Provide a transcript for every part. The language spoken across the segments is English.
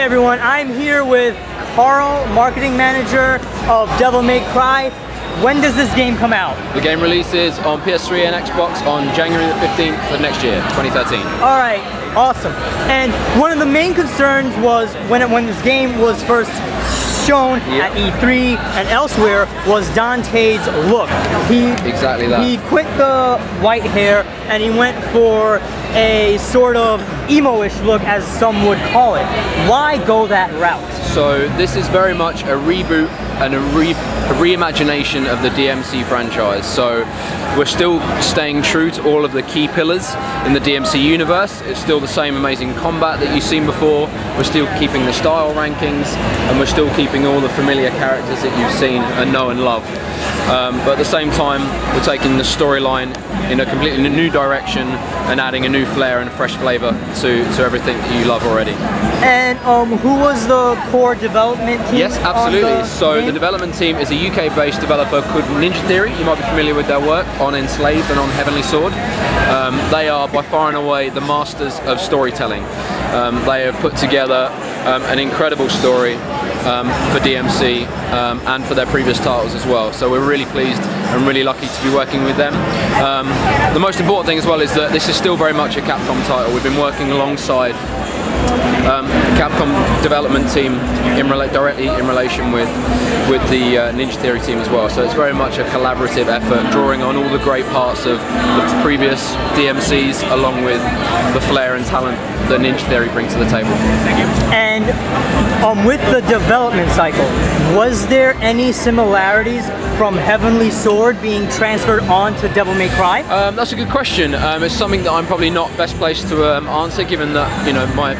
Hey everyone, I'm here with Carl, marketing manager of Devil May Cry. When does this game come out? The game releases on PS3 and Xbox on January the 15th of next year, 2013. Alright, awesome. And one of the main concerns was when this game was first shown at E3 and elsewhere was Dante's look. Exactly that. He quit the white hair and he went for a sort of emo-ish look, as some would call it. Why go that route? So this is very much a reboot and a reimagination of the DMC franchise. So we're still staying true to all of the key pillars in the DMC universe. It's still the same amazing combat that you've seen before. We're still keeping the style rankings, and we're still keeping all the familiar characters that you've seen and know and love. But at the same time, we're taking the storyline in a completely new direction and adding a new flair and a fresh flavor to everything that you love already. And who was the core development team? Yes, absolutely. So the development team is a UK-based developer called Ninja Theory. You might be familiar with their work on Enslaved and on Heavenly Sword. They are by far and away the masters of storytelling. They have put together an incredible story for DMC and for their previous titles as well. So we're really pleased and really lucky to be working with them. The most important thing as well is that this is still very much a Capcom title. We've been working alongside Capcom development team directly in relation with the Ninja Theory team as well. So it's very much a collaborative effort, drawing on all the great parts of the previous DMCs along with the flair and talent that Ninja Theory bring to the table. Thank you. And with the development cycle, was there any similarities from Heavenly Sword being transferred on to Devil May Cry? That's a good question. It's something that I'm probably not best placed to answer, given that my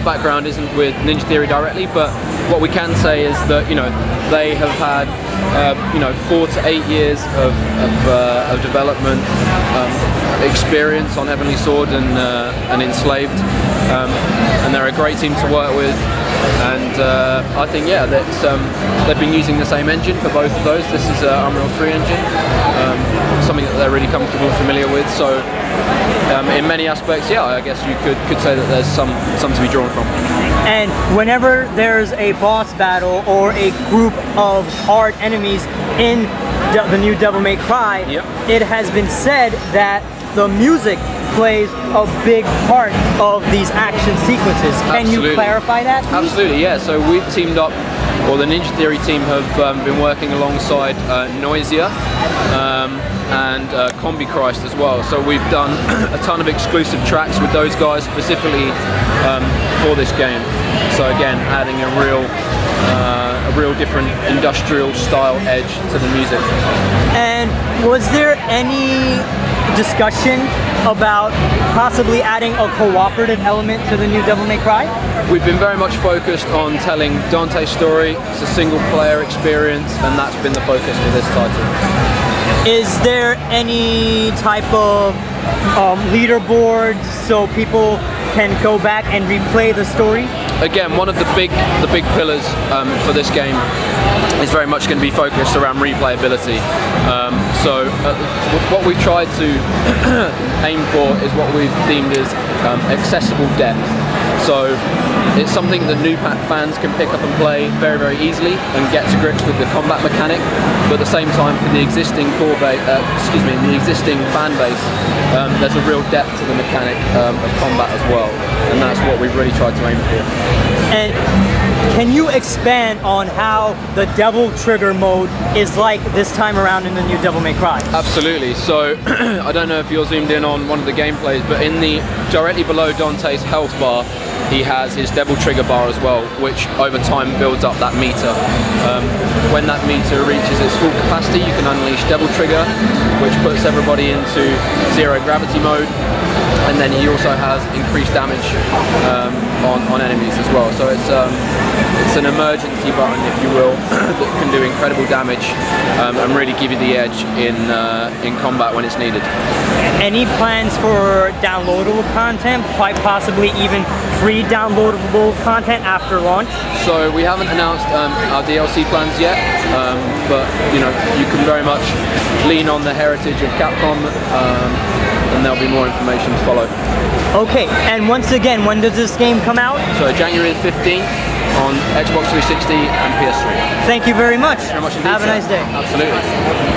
background isn't with Ninja Theory directly. But what we can say is that they have had 4 to 8 years of development experience on Heavenly Sword and Enslaved, and they're a great team to work with. And I think they've been using the same engine for both of those. This is an Unreal 3 engine, something that they're really comfortable and familiar with. So in many aspects, I guess you could say that there's some to be drawn from. And whenever there's a boss battle or a group of hard enemies in the new Devil May Cry, it has been said that the music plays a big part of these action sequences. Can you clarify that, please? Absolutely, yeah. So we've teamed up, or the Ninja Theory team have been working alongside Noisia and Combi Christ as well. So we've done a ton of exclusive tracks with those guys specifically for this game. So again, adding a real different industrial style edge to the music. And was there any discussion about possibly adding a cooperative element to the new Devil May Cry? We've been very much focused on telling Dante's story. It's a single player experience, and that's been the focus for this title. Is there any type of leaderboards so people can go back and replay the story? Again, one of the big pillars for this game is very much going to be focused around replayability. So what we've tried to aim for is what we've deemed as accessible depth. So it's something that new fans can pick up and play very, very easily and get to grips with the combat mechanic. But at the same time, for the existing the existing fan base, there's a real depth to the mechanic of combat as well, and that's what we've really tried to aim for. And can you expand on how the Devil Trigger mode is like this time around in the new Devil May Cry? Absolutely. So I don't know if you're zoomed in on one of the gameplays, but in the directly below Dante's health bar, he has his Devil Trigger bar as well, which over time builds up that meter. When that meter reaches its full capacity, you can unleash Devil Trigger, which puts everybody into zero gravity mode. And then he also has increased damage on enemies as well. So it's an emergency button, if you will, that can do incredible damage and really give you the edge in combat when it's needed. Any plans for downloadable content, quite possibly even free downloadable content after launch? So we haven't announced our DLC plans yet, but you can very much lean on the heritage of Capcom and there'll be more information to follow. Okay, and once again, when does this game come out? So January the 15th on Xbox 360 and PS3. Thank you very much. Thank you very much indeed, Have a nice day. Absolutely.